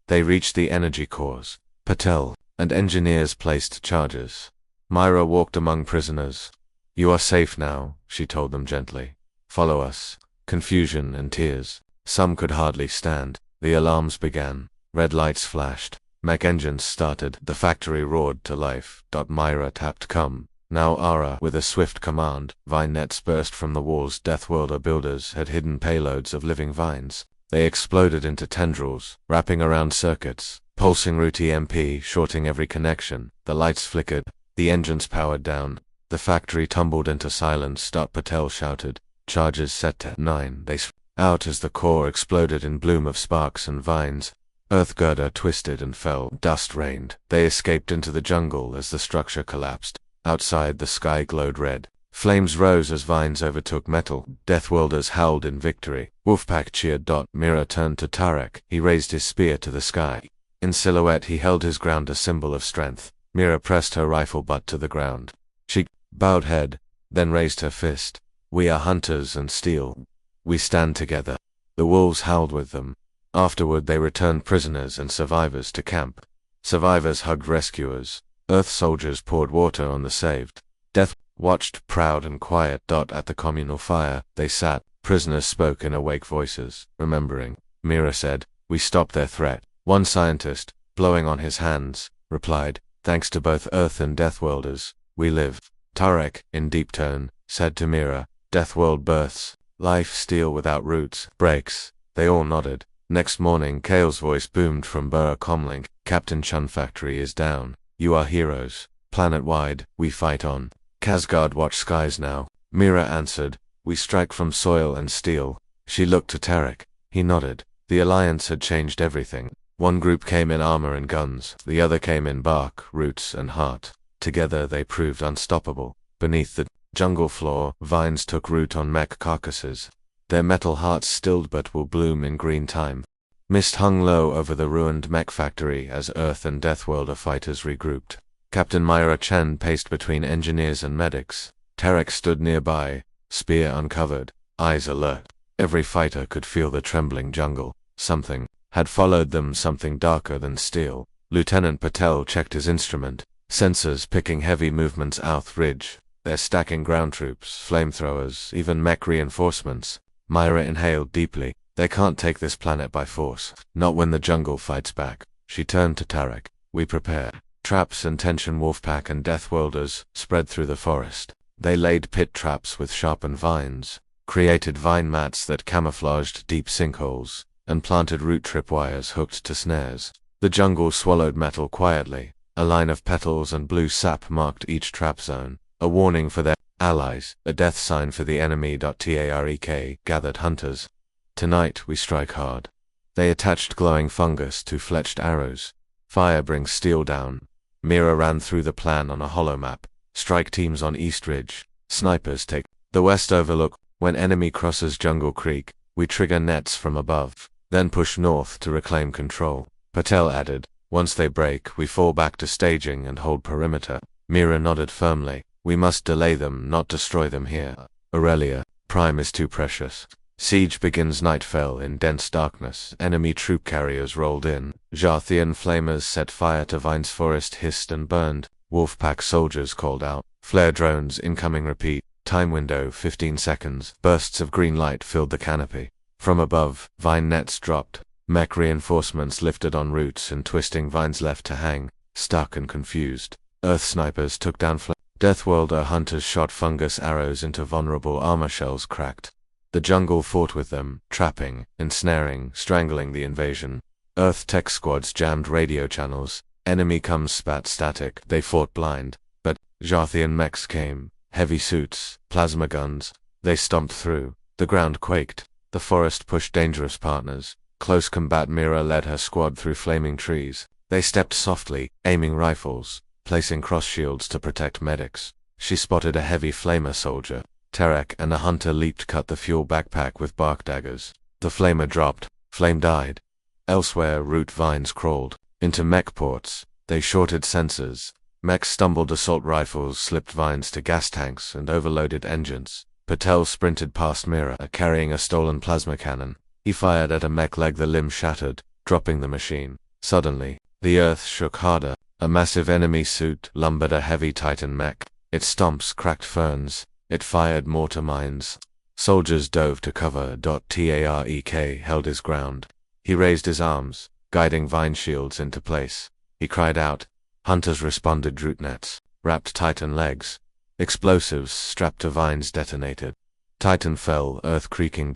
They reached the energy cores. Patel and engineers placed charges. Mira walked among prisoners. "You are safe now," she told them gently. "Follow us." Confusion and tears. Some could hardly stand. The alarms began. Red lights flashed. Mech engines started. The factory roared to life. Mira tapped come. Now Ara, with a swift command, vine nets burst from the walls. Deathworlder builders had hidden payloads of living vines. They exploded into tendrils, wrapping around circuits. Pulsing root EMP, shorting every connection. The lights flickered. The engines powered down. The factory tumbled into silence. Patel shouted. Charges set to 9. They out as the core exploded in bloom of sparks and vines. Earth girder twisted and fell. Dust rained. They escaped into the jungle as the structure collapsed. Outside, the sky glowed red. Flames rose as vines overtook metal. Deathworlders howled in victory. Wolfpack cheered. Mira turned to Tarek. He raised his spear to the sky. In silhouette, he held his ground, a symbol of strength. Mira pressed her rifle butt to the ground. She bowed head, then raised her fist. "We are hunters and steel. We stand together." The wolves howled with them. Afterward, they returned prisoners and survivors to camp. Survivors hugged rescuers. Earth soldiers poured water on the saved. Death watched, proud and quiet. At the communal fire, they sat. Prisoners spoke in awake voices, remembering. Mira said, "We stopped their threat." One scientist, blowing on his hands, replied, "Thanks to both Earth and Deathworlders, we live." Tarek, in deep tone, said to Mira, "Deathworld births. Life steel without roots, breaks." They all nodded. Next morning, Kale's voice boomed from Burra Comlink. "Captain Chun factory is down. You are heroes. Planet-wide, we fight on. Kasgard watch skies now." Mira answered, "We strike from soil and steel." She looked to Tarek. He nodded. The alliance had changed everything. One group came in armor and guns. The other came in bark, roots, and heart. Together they proved unstoppable. Beneath the jungle floor, vines took root on mech carcasses. Their metal hearts stilled but will bloom in green time. Mist hung low over the ruined mech factory as Earth and Deathworlder fighters regrouped. Captain Myra Chen paced between engineers and medics. Tarek stood nearby, spear uncovered, eyes alert. Every fighter could feel the trembling jungle. Something had followed them, something darker than steel. Lieutenant Patel checked his instrument, sensors picking heavy movements south ridge. They're stacking ground troops, flamethrowers, even mech reinforcements. Myra inhaled deeply. They can't take this planet by force. Not when the jungle fights back. She turned to Tarek. We prepare. Traps and tension wolfpack and Deathworlders spread through the forest. They laid pit traps with sharpened vines, created vine mats that camouflaged deep sinkholes, and planted root tripwires hooked to snares. The jungle swallowed metal quietly. A line of petals and blue sap marked each trap zone, a warning for their allies, a death sign for the enemy. Tarek gathered hunters. Tonight we strike hard. They attached glowing fungus to fletched arrows. Fire brings steel down. Mira ran through the plan on a hollow map. Strike teams on East Ridge. Snipers take the West Overlook. When enemy crosses Jungle Creek, we trigger nets from above, then push north to reclaim control. Patel added, once they break, we fall back to staging and hold perimeter. Mira nodded firmly. We must delay them, not destroy them here. Aurelia, Prime is too precious. Siege begins. Night fell in dense darkness. Enemy troop carriers rolled in. Jarthian flamers set fire to Vine's forest, hissed and burned. Wolfpack soldiers called out. Flare drones incoming. Repeat. Time window 15 seconds. Bursts of green light filled the canopy. From above, vine nets dropped. Mech reinforcements lifted on roots and twisting vines left to hang, stuck and confused. Earth snipers took down Deathworlder hunters shot fungus arrows into vulnerable armor shells cracked. The jungle fought with them, trapping, ensnaring, strangling the invasion. Earth tech squads jammed radio channels. Enemy comes spat static. They fought blind. But Jarthian mechs came. Heavy suits, plasma guns. They stomped through. The ground quaked. The forest pushed dangerous partners. Close combat. Mira led her squad through flaming trees. They stepped softly, aiming rifles, placing cross shields to protect medics. She spotted a heavy flamer soldier. Tarek and a hunter leaped, cut the fuel backpack with bark daggers. The flamer dropped. Flame died. Elsewhere, root vines crawled. Into mech ports. They shorted sensors. Mechs stumbled. Assault rifles slipped vines to gas tanks and overloaded engines. Patel sprinted past Mira, carrying a stolen plasma cannon. He fired at a mech leg. The limb shattered, dropping the machine. Suddenly, the earth shook harder. A massive enemy suit lumbered a heavy Titan mech. Its stomps cracked ferns. It fired mortar mines. Soldiers dove to cover. Tarek held his ground. He raised his arms, guiding vine shields into place. He cried out. Hunters responded. Root nets, wrapped Titan legs. Explosives strapped to vines detonated. Titan fell, earth creaking.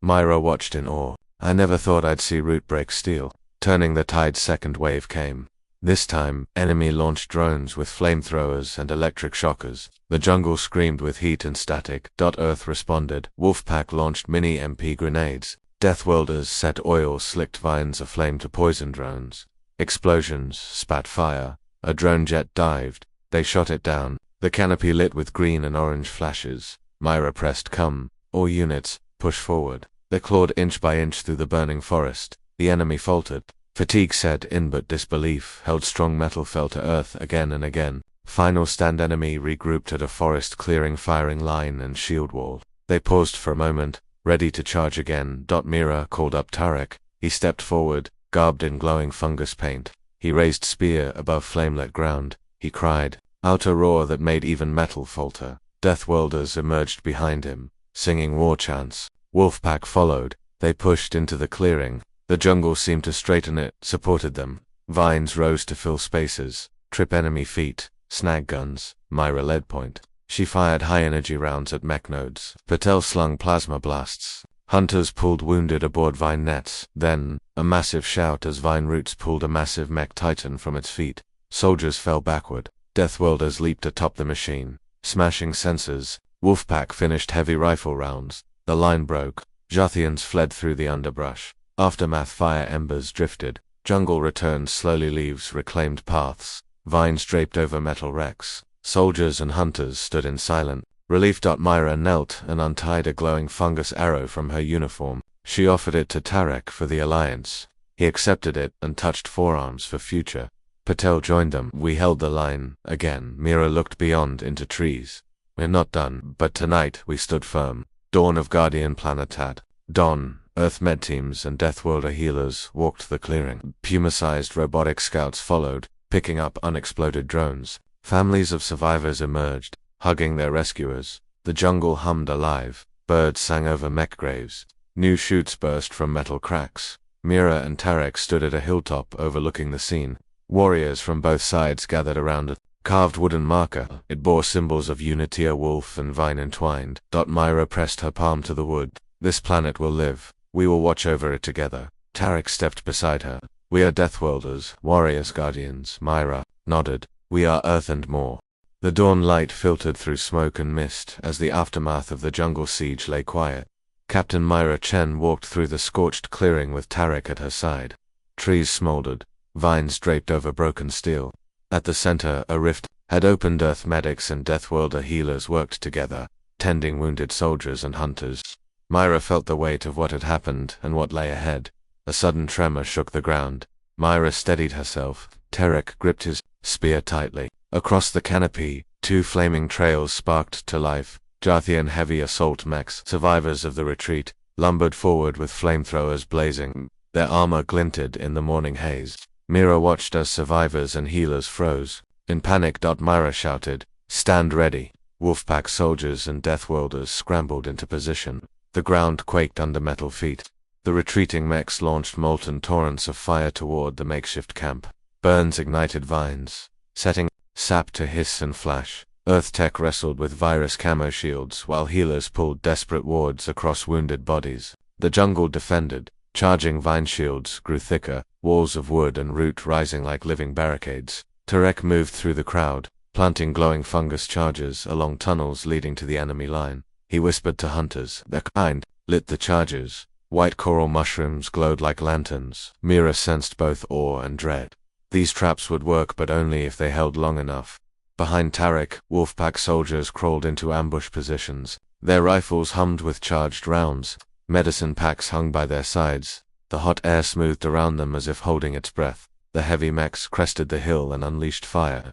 Myra watched in awe. I never thought I'd see root break steel. Turning the tide, second wave came. This time, enemy launched drones with flamethrowers and electric shockers. The jungle screamed with heat and static. Earth responded. Wolfpack launched mini MP grenades. Deathworlders set oil-slicked vines aflame to poison drones. Explosions spat fire. A drone jet dived. They shot it down. The canopy lit with green and orange flashes. Myra pressed come. All units, push forward. They clawed inch by inch through the burning forest. The enemy faltered. Fatigue set in, but disbelief held strong. Metal fell to earth again and again. Final stand. Enemy regrouped at a forest clearing, firing line and shield wall. They paused for a moment, ready to charge again. Mira called up Tarek. He stepped forward, garbed in glowing fungus paint. He raised spear above flamelit ground. He cried out a roar that made even metal falter. Deathworlders emerged behind him, singing war chants. Wolfpack followed. They pushed into the clearing. The jungle seemed to straighten. It supported them. Vines rose to fill spaces, trip enemy feet. Snag guns. Myra led point. She fired high-energy rounds at mech nodes. Patel slung plasma blasts. Hunters pulled wounded aboard vine nets. Then, a massive shout as vine roots pulled a massive mech Titan from its feet. Soldiers fell backward. Deathworlders leaped atop the machine, smashing sensors. Wolfpack finished heavy rifle rounds. The line broke. Jarthians fled through the underbrush. Aftermath. Fire embers drifted. Jungle returned slowly. Leaves reclaimed paths. Vines draped over metal wrecks. Soldiers and hunters stood in silent relief. Myra knelt and untied a glowing fungus arrow from her uniform. She offered it to Tarek for the alliance. He accepted it and touched forearms for future. Patel joined them. We held the line. Again, Mira looked beyond into trees. We're not done, but tonight we stood firm. Dawn of Guardian Planetat. Dawn. Earth med teams and Deathworlder healers walked the clearing. Puma-sized robotic scouts followed, picking up unexploded drones. Families of survivors emerged. hugging their rescuers. The jungle hummed alive. Birds sang over mech graves. New shoots burst from metal cracks. Mira and Tarek stood at a hilltop overlooking the scene. Warriors from both sides gathered around a carved wooden marker. It bore symbols of unity, a wolf and vine entwined. Mira pressed her palm to the wood. This planet will live. We will watch over it together. Tarek stepped beside her. We are Deathworlders, warriors, guardians. Myra nodded. We are Earth and more. The dawn light filtered through smoke and mist as the aftermath of the jungle siege lay quiet. Captain Myra Chen walked through the scorched clearing with Tarek at her side. Trees smoldered, vines draped over broken steel. At the center, a rift had opened. Earth medics and Deathworlder healers worked together, tending wounded soldiers and hunters. Myra felt the weight of what had happened and what lay ahead. A sudden tremor shook the ground. Myra steadied herself. Tarek gripped his spear tightly. Across the canopy, two flaming trails sparked to life. Jarthian heavy assault mechs, survivors of the retreat, lumbered forward with flamethrowers blazing. Their armor glinted in the morning haze. Mira watched as survivors and healers froze. In panic, Myra shouted, "Stand ready!" Wolfpack soldiers and Deathworlders scrambled into position. The ground quaked under metal feet. The retreating mechs launched molten torrents of fire toward the makeshift camp. Burns ignited vines, setting sap to hiss and flash. Earth tech wrestled with virus camo shields while healers pulled desperate wards across wounded bodies. The jungle defended. Charging vine shields grew thicker, walls of wood and root rising like living barricades. Tarek moved through the crowd, planting glowing fungus charges along tunnels leading to the enemy line. He whispered to hunters. Their kind lit the charges. White coral mushrooms glowed like lanterns. Mira sensed both awe and dread. These traps would work, but only if they held long enough. Behind Tarek, Wolfpack soldiers crawled into ambush positions. Their rifles hummed with charged rounds. Medicine packs hung by their sides. The hot air smoothed around them as if holding its breath. The heavy mechs crested the hill and unleashed fire.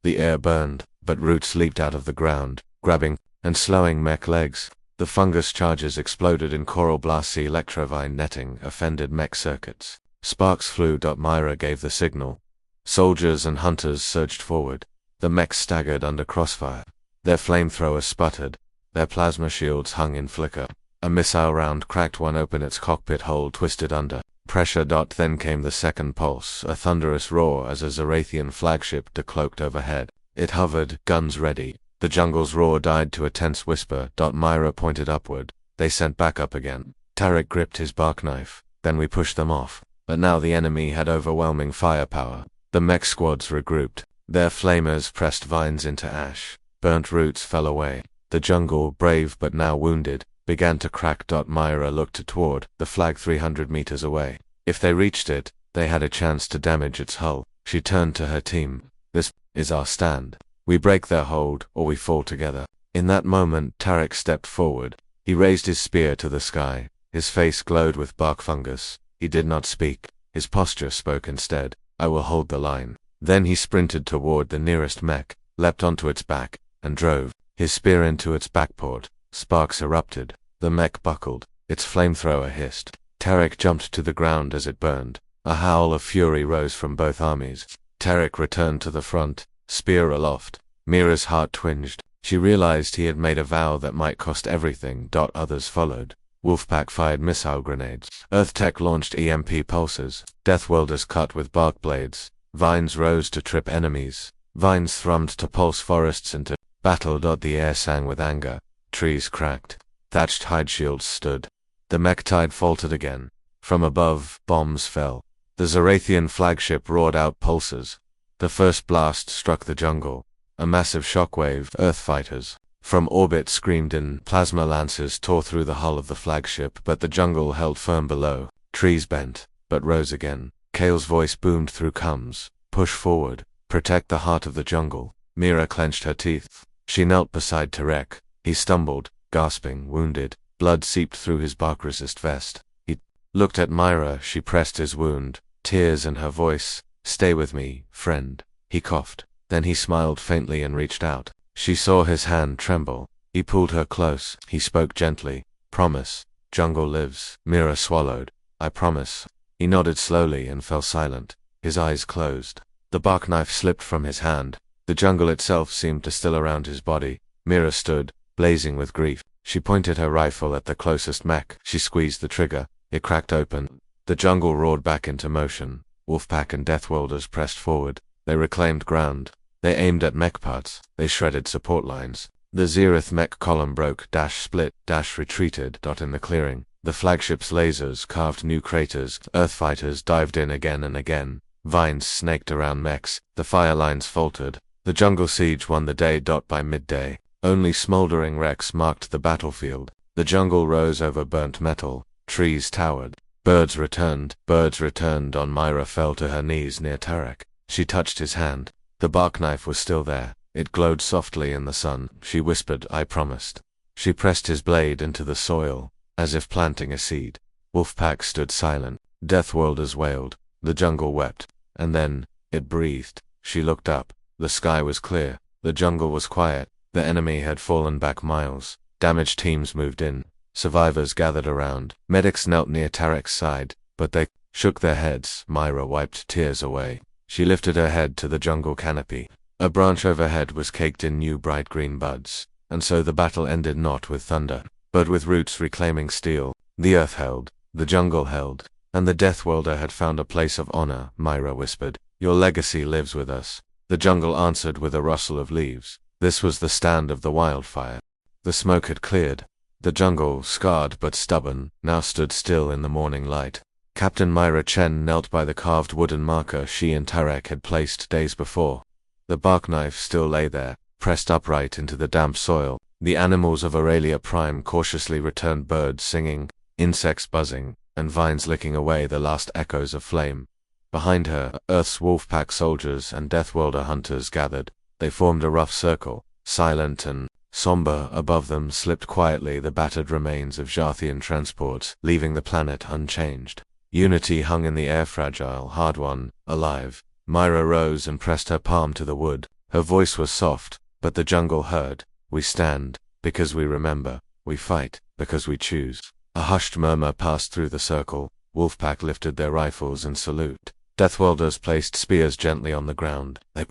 The air burned, but roots leaped out of the ground, grabbing and slowing mech legs. The fungus charges exploded in coral blasts. Electrovine netting offended mech circuits. Sparks flew. Myra gave the signal. Soldiers and hunters surged forward. The mechs staggered under crossfire. Their flamethrowers sputtered. Their plasma shields hung in flicker. A missile round cracked one open. Its cockpit hole twisted under pressure. Then came the second pulse, a thunderous roar as a Zarathian flagship decloaked overhead. It hovered, guns ready. The jungle's roar died to a tense whisper. Myra pointed upward. They sent back up again. Tarek gripped his bark knife. Then we pushed them off. But now the enemy had overwhelming firepower. The mech squads regrouped. Their flamers pressed vines into ash. Burnt roots fell away. The jungle, brave but now wounded, began to crack. Myra looked toward the flag 300 meters away. If they reached it, they had a chance to damage its hull. She turned to her team. This is our stand. We break their hold, or we fall together. In that moment, Tarek stepped forward. He raised his spear to the sky. His face glowed with bark fungus. He did not speak. His posture spoke instead. I will hold the line. Then he sprinted toward the nearest mech, leapt onto its back, and drove his spear into its backport. Sparks erupted. The mech buckled. Its flamethrower hissed. Tarek jumped to the ground as it burned. A howl of fury rose from both armies. Tarek returned to the front, spear aloft. Mira's heart twinged. She realized he had made a vow that might cost everything. Others followed. Wolfpack fired missile grenades. Earth Tech launched EMP pulses. Deathworlders cut with bark blades. Vines rose to trip enemies. Vines thrummed to pulse forests into battle. The air sang with anger. Trees cracked. Thatched hide shields stood. The mech tide faltered again. From above, bombs fell. The Zarathian flagship roared out pulses. The first blast struck the jungle. A massive shockwave. Earth fighters from orbit screamed in. Plasma lances tore through the hull of the flagship, but the jungle held firm below. Trees bent, but rose again. Kale's voice boomed through coms. Push forward. Protect the heart of the jungle. Mira clenched her teeth. She knelt beside Tarek. He stumbled, gasping, wounded. Blood seeped through his bark-resist vest. He looked at Myra. She pressed his wound. Tears in her voice. Stay with me, friend. He coughed. Then he smiled faintly and reached out. She saw his hand tremble. He pulled her close. He spoke gently. Promise. Jungle lives. Mira swallowed. I promise. He nodded slowly and fell silent. His eyes closed. The bark knife slipped from his hand. The jungle itself seemed to still around his body. Mira stood, blazing with grief. She pointed her rifle at the closest mech. She squeezed the trigger. It cracked open. The jungle roared back into motion. Wolfpack and Deathworlders pressed forward. They reclaimed ground. They aimed at mech parts. They shredded support lines. The Zereth mech column broke, split, retreated. In the clearing, the flagship's lasers carved new craters. Earthfighters dived in again and again. Vines snaked around mechs. The fire lines faltered. The jungle siege won the day. By midday, only smoldering wrecks marked the battlefield. The jungle rose over burnt metal. Trees towered. Birds returned. Myra fell to her knees near Tarek. She touched his hand. The bark knife was still there. It glowed softly in the sun. She whispered, "I promised." She pressed his blade into the soil, as if planting a seed. Wolfpack stood silent. Deathworlders wailed. The jungle wept. And then, it breathed. She looked up. The sky was clear. The jungle was quiet. The enemy had fallen back miles. Damaged teams moved in. Survivors gathered around. Medics knelt near Tarek's side, but they shook their heads. Myra wiped tears away. She lifted her head to the jungle canopy. A branch overhead was caked in new bright green buds, and so the battle ended not with thunder, but with roots reclaiming steel. The earth held, the jungle held, and the Deathworlder had found a place of honor. Myra whispered, "Your legacy lives with us." The jungle answered with a rustle of leaves. This was the stand of the wildfire. The smoke had cleared. The jungle, scarred but stubborn, now stood still in the morning light. Captain Myra Chen knelt by the carved wooden marker she and Tarek had placed days before. The bark knife still lay there, pressed upright into the damp soil. The animals of Aurelia Prime cautiously returned, birds singing, insects buzzing, and vines licking away the last echoes of flame. Behind her, Earth's Wolfpack soldiers and Deathworlder hunters gathered. They formed a rough circle, silent and somber. Above them slipped quietly the battered remains of Jarthian transports, leaving the planet unchanged. Unity hung in the air, fragile, hard-won, alive. Myra rose and pressed her palm to the wood. Her voice was soft, but the jungle heard. "We stand, because we remember. We fight, because we choose." A hushed murmur passed through the circle. Wolfpack lifted their rifles in salute. Deathworlders placed spears gently on the ground. They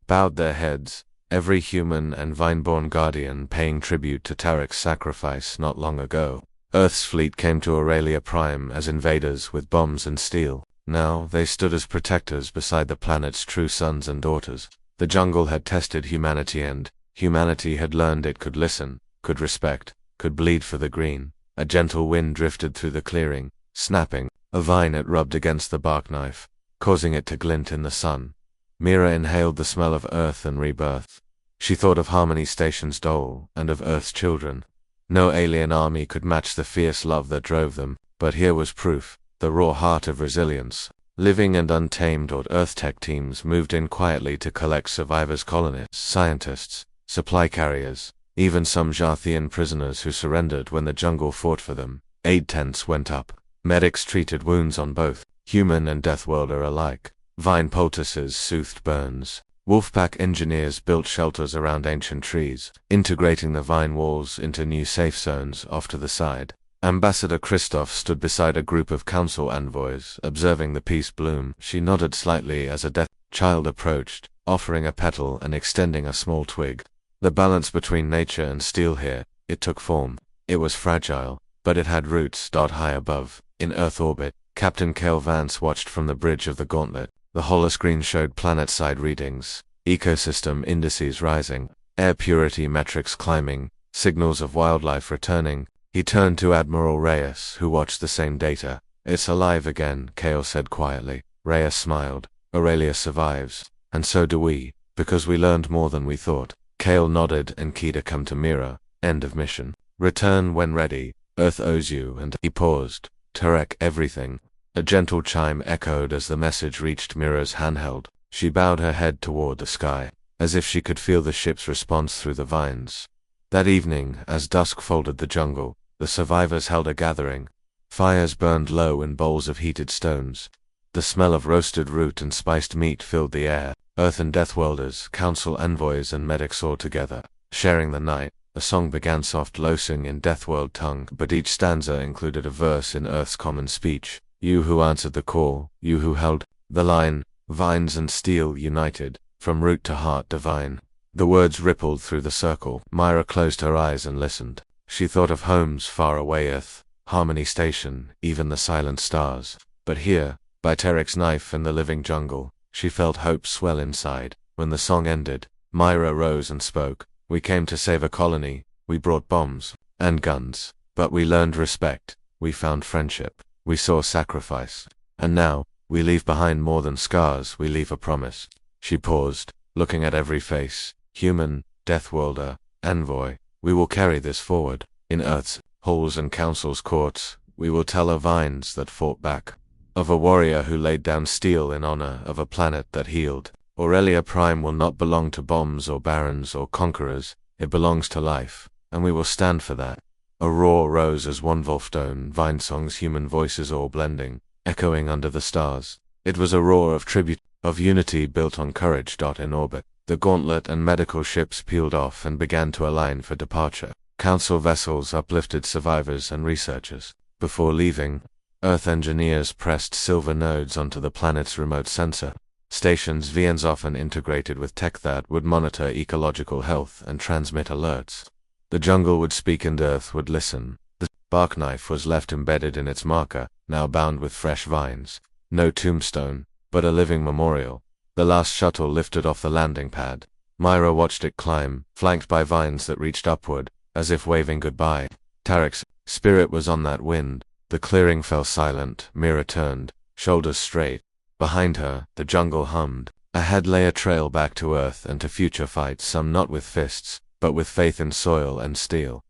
bowed their heads. Every human and vine-born guardian paying tribute to Tarek's sacrifice not long ago. Earth's fleet came to Aurelia Prime as invaders with bombs and steel. Now they stood as protectors beside the planet's true sons and daughters. The jungle had tested humanity, and humanity had learned it could listen, could respect, could bleed for the green. A gentle wind drifted through the clearing, snapping. A vine it rubbed against the bark knife, causing it to glint in the sun. Mira inhaled the smell of earth and rebirth. She thought of Harmony Station's dole, and of Earth's children. No alien army could match the fierce love that drove them, but here was proof. The raw heart of resilience. Living and untamed Earth tech teams moved in quietly to collect survivors, colonists, scientists, supply carriers, even some Jarthian prisoners who surrendered when the jungle fought for them. Aid tents went up. Medics treated wounds on both, human and Deathworlder alike. Vine poultices soothed burns. Wolfpack engineers built shelters around ancient trees, integrating the vine walls into new safe zones off to the side. Ambassador Christoph stood beside a group of council envoys, observing the peace bloom. She nodded slightly as a death child approached, offering a petal and extending a small twig. The balance between nature and steel here, it took form. It was fragile, but it had roots. High above, in Earth orbit, Captain Cale Vance watched from the bridge of the gauntlet. The holoscreen showed planet-side readings, ecosystem indices rising, air purity metrics climbing, signals of wildlife returning. He turned to Admiral Reyes, who watched the same data. "It's alive again," Cale said quietly. Reyes smiled. "Aurelia survives. And so do we, because we learned more than we thought." Cale nodded and keyed a come to Mira. "End of mission. Return when ready. Earth owes you," and he paused. "Tarek, everything." A gentle chime echoed as the message reached Mira's handheld. She bowed her head toward the sky, as if she could feel the ship's response through the vines. That evening, as dusk folded the jungle, the survivors held a gathering. Fires burned low in bowls of heated stones. The smell of roasted root and spiced meat filled the air. Earth and Deathworlders, council envoys and medics all together, sharing the night. A song began, soft low-sing in Deathworld tongue, but each stanza included a verse in Earth's common speech. "You who answered the call, you who held the line, vines and steel united, from root to heart divine. The words rippled through the circle. Myra closed her eyes and listened. She thought of homes far away, Earth, Harmony Station, even the silent stars. But here, by Terek's knife in the living jungle, she felt hope swell inside. When the song ended, Myra rose and spoke. We came to save a colony. We brought bombs and guns. But we learned respect. We found friendship. We saw sacrifice. And now, we leave behind more than scars. We leave a promise. She paused, looking at every face. Human, Deathworlder, Envoy. We will carry this forward. In Earth's halls and council's courts, we will tell of vines that fought back. Of a warrior who laid down steel in honor of a planet that healed. Aurelia Prime will not belong to bombs or barons or conquerors. It belongs to life, and we will stand for that. A roar rose as one Wolfstone, Vine songs, human voices all blending, echoing under the stars. It was a roar of tribute, of unity built on courage. In orbit, the gauntlet and medical ships peeled off and began to align for departure. Council vessels uplifted survivors and researchers. Before leaving, Earth engineers pressed silver nodes onto the planet's remote sensor stations, VNs often integrated with tech that would monitor ecological health and transmit alerts. The jungle would speak and Earth would listen. The bark knife was left embedded in its marker, now bound with fresh vines. No tombstone, but a living memorial. The last shuttle lifted off the landing pad. Myra watched it climb, flanked by vines that reached upward, as if waving goodbye. Tarek's spirit was on that wind. The clearing fell silent. Mira turned, shoulders straight. Behind her, the jungle hummed. Ahead lay a trail back to Earth and to future fights, some not with fists, but with faith in soil and steel.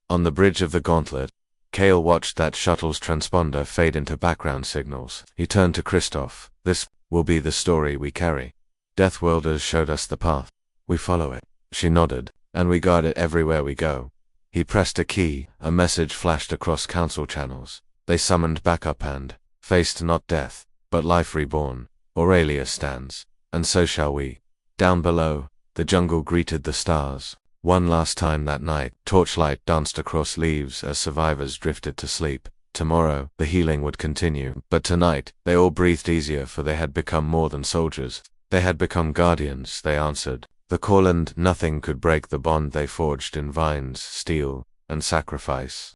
On the bridge of the gauntlet, Kale watched that shuttle's transponder fade into background signals. He turned to Christoph. This will be the story we carry. Deathworlders showed us the path. We follow it. She nodded. And we guard it everywhere we go. He pressed a key. A message flashed across council channels. They summoned backup and faced not death, but life reborn. Aurelia stands. And so shall we. Down below, the jungle greeted the stars. One last time that night, torchlight danced across leaves as survivors drifted to sleep. Tomorrow, the healing would continue. But tonight, they all breathed easier, for they had become more than soldiers. They had become guardians, they answered the call, and nothing could break the bond they forged in vines, steel, and sacrifice.